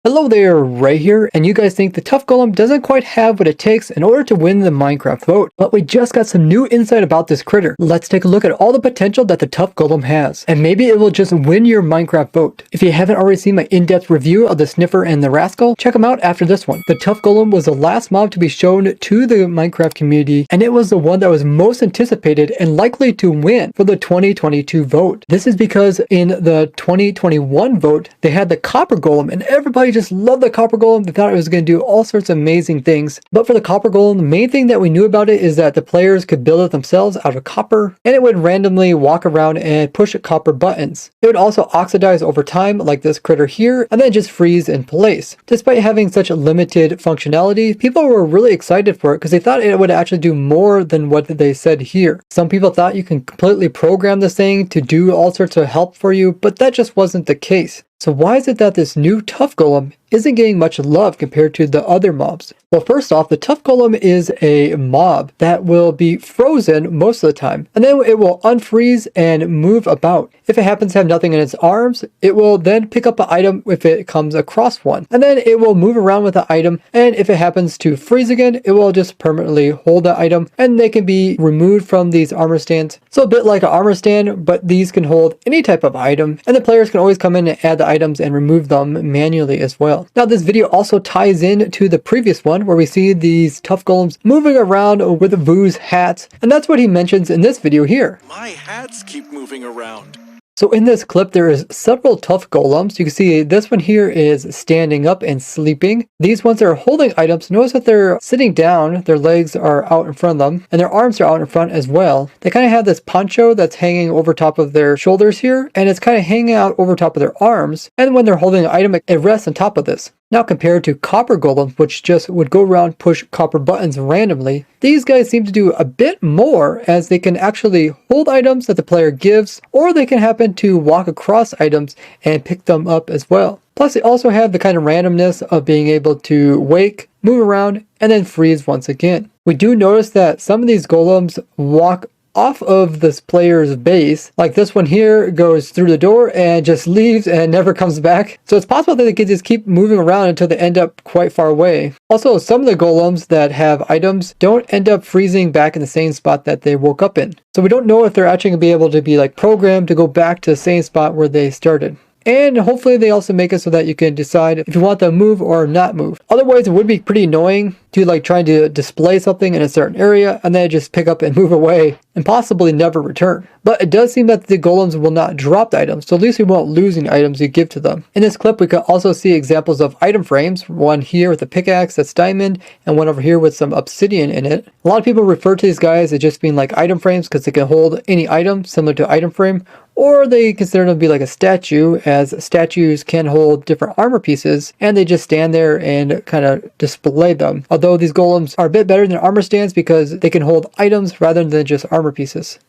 Hello there, Ray here, and you guys think the TUFF Golem doesn't quite have what it takes in order to win the Minecraft vote. But we just got some new insight about this critter. Let's take a look at all the potential that the TUFF Golem has, and maybe it will just win your Minecraft vote. If you haven't already seen my in-depth review of the Sniffer and the Rascal, check them out after this one. The TUFF Golem was the last mob to be shown to the Minecraft community, and it was the one that was most anticipated and likely to win for the 2022 vote. This is because in the 2021 vote, they had the Copper Golem, and everybody just loved the Copper Golem. They thought it was going to do all sorts of amazing things. But for the Copper Golem, the main thing that we knew about it is that the players could build it themselves out of copper, and it would randomly walk around and push copper buttons. It would also oxidize over time like this critter here, and then just freeze in place. Despite having such limited functionality, people were really excited for it because they thought it would actually do more than what they said here. Some people thought you can completely program this thing to do all sorts of help for you, but that just wasn't the case. So why is it that this new TUFF Golem isn't getting much love compared to the other mobs? Well, first off, the TUFF Golem is a mob that will be frozen most of the time, and then it will unfreeze and move about. If it happens to have nothing in its arms, it will then pick up an item if it comes across one, and then it will move around with the item, and if it happens to freeze again, it will just permanently hold the item, and they can be removed from these armor stands. So a bit like an armor stand, but these can hold any type of item, and the players can always come in and add the items and remove them manually as well. Now this video also ties in to the previous one where we see these TUFF Golems moving around with Vu's hats, and that's what he mentions in this video here. My hats keep moving around. So in this clip, there is several TUFF Golems. You can see this one here is standing up and sleeping. These ones are holding items. Notice that they're sitting down. Their legs are out in front of them, and their arms are out in front as well. They kind of have this poncho that's hanging over top of their shoulders here, and it's kind of hanging out over top of their arms. And when they're holding an item, it rests on top of this. Now compared to Copper Golems, which just would go around push copper buttons randomly, these guys seem to do a bit more as they can actually hold items that the player gives, or they can happen to walk across items and pick them up as well. Plus they also have the kind of randomness of being able to wake, move around, and then freeze once again. We do notice that some of these golems walk off of this player's base, like this one here goes through the door and just leaves and never comes back. So it's possible that they can just keep moving around until they end up quite far away. Also, some of the golems that have items don't end up freezing back in the same spot that they woke up in. So we don't know if they're actually going to be able to be like programmed to go back to the same spot where they started. And hopefully they also make it so that you can decide if you want them to move or not move. Otherwise, it would be pretty annoying to like trying to display something in a certain area and then just pick up and move away and possibly never return. But it does seem that the golems will not drop the items, so at least we won't lose any items you give to them. In this clip, we can also see examples of item frames. One here with a pickaxe that's diamond, and one over here with some obsidian in it. A lot of people refer to these guys as just being like item frames because they can hold any item similar to item frame, or they consider them to be like a statue, as statues can hold different armor pieces, and they just stand there and kind of display them. Although these golems are a bit better than armor stands because they can hold items rather than just armor pieces.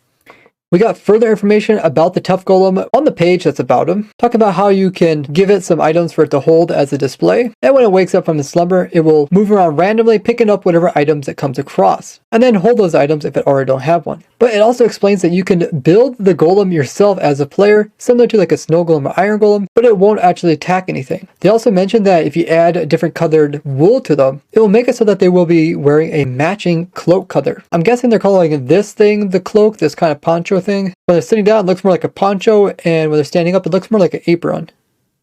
We got further information about the TUFF Golem on the page that's about him. Talk about how you can give it some items for it to hold as a display. And when it wakes up from its slumber, it will move around randomly, picking up whatever items it comes across. And then hold those items if it already don't have one. But it also explains that you can build the golem yourself as a player, similar to like a snow golem or iron golem, but it won't actually attack anything. They also mentioned that if you add a different colored wool to them, it will make it so that they will be wearing a matching cloak color. I'm guessing they're calling this thing the cloak, this kind of poncho thing. When they're sitting down, it looks more like a poncho, and when they're standing up, it looks more like an apron.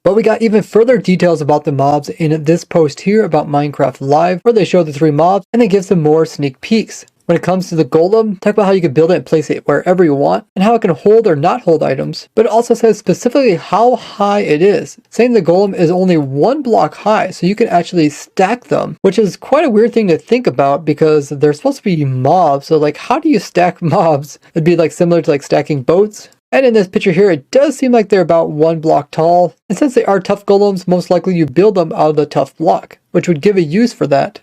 But we got even further details about the mobs in this post here about Minecraft Live, where they show the 3 mobs, and they give some more sneak peeks. When it comes to the golem, talk about how you can build it and place it wherever you want, and how it can hold or not hold items. But it also says specifically how high it is, saying the golem is only 1 block high, so you can actually stack them, which is quite a weird thing to think about because they're supposed to be mobs. So like, how do you stack mobs? It'd be like similar to like stacking boats. And in this picture here, it does seem like they're about 1 block tall. And since they are TUFF Golems, most likely you build them out of the TUFF block, which would give a use for that.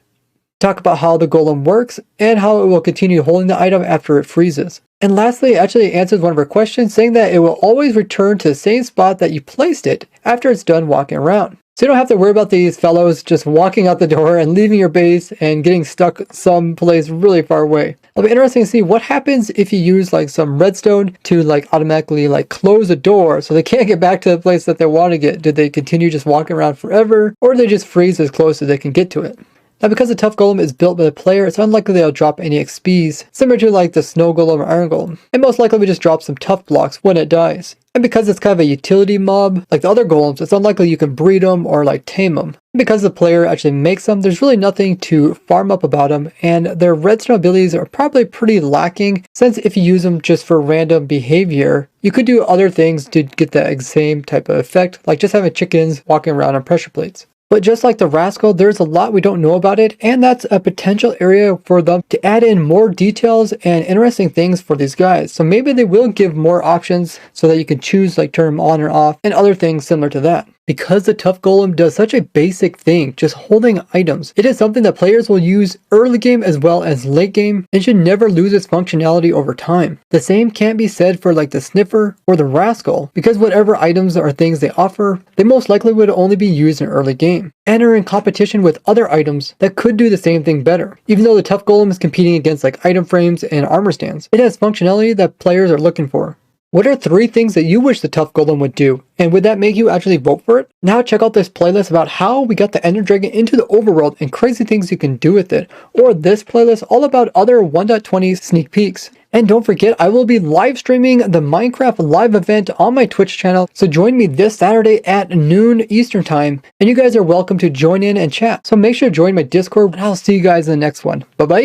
Talk about how the golem works and how it will continue holding the item after it freezes. And lastly, it actually answers one of our questions, saying that it will always return to the same spot that you placed it after it's done walking around. So you don't have to worry about these fellows just walking out the door and leaving your base and getting stuck someplace really far away. It'll be interesting to see what happens if you use like some redstone to like automatically like close a door so they can't get back to the place that they want to get. Did they continue just walking around forever, or do they just freeze as close as they can get to it? Now, because the TUFF Golem is built by the player, it's unlikely they'll drop any XPs, similar to like the Snow Golem or Iron Golem. It most likely will just drop some tough blocks when it dies. And because it's kind of a utility mob, like the other golems, it's unlikely you can breed them or like tame them. And because the player actually makes them, there's really nothing to farm up about them, and their redstone abilities are probably pretty lacking, since if you use them just for random behavior, you could do other things to get that same type of effect, like just having chickens walking around on pressure plates. But just like the Rascal, there's a lot we don't know about it, and that's a potential area for them to add in more details and interesting things for these guys. So maybe they will give more options so that you can choose like turn them on or off and other things similar to that. Because the TUFF Golem does such a basic thing, just holding items, it is something that players will use early game as well as late game, and should never lose its functionality over time. The same can't be said for like the Sniffer or the Rascal, because whatever items or things they offer, they most likely would only be used in early game, and are in competition with other items that could do the same thing better. Even though the TUFF Golem is competing against like item frames and armor stands, it has functionality that players are looking for. What are 3 things that you wish the TUFF Golem would do? And would that make you actually vote for it? Now check out this playlist about how we got the Ender Dragon into the overworld and crazy things you can do with it. Or this playlist all about other 1.20 sneak peeks. And don't forget, I will be live streaming the Minecraft live event on my Twitch channel. So join me this Saturday at noon Eastern time. And you guys are welcome to join in and chat. So make sure to join my Discord, and I'll see you guys in the next one. Bye bye.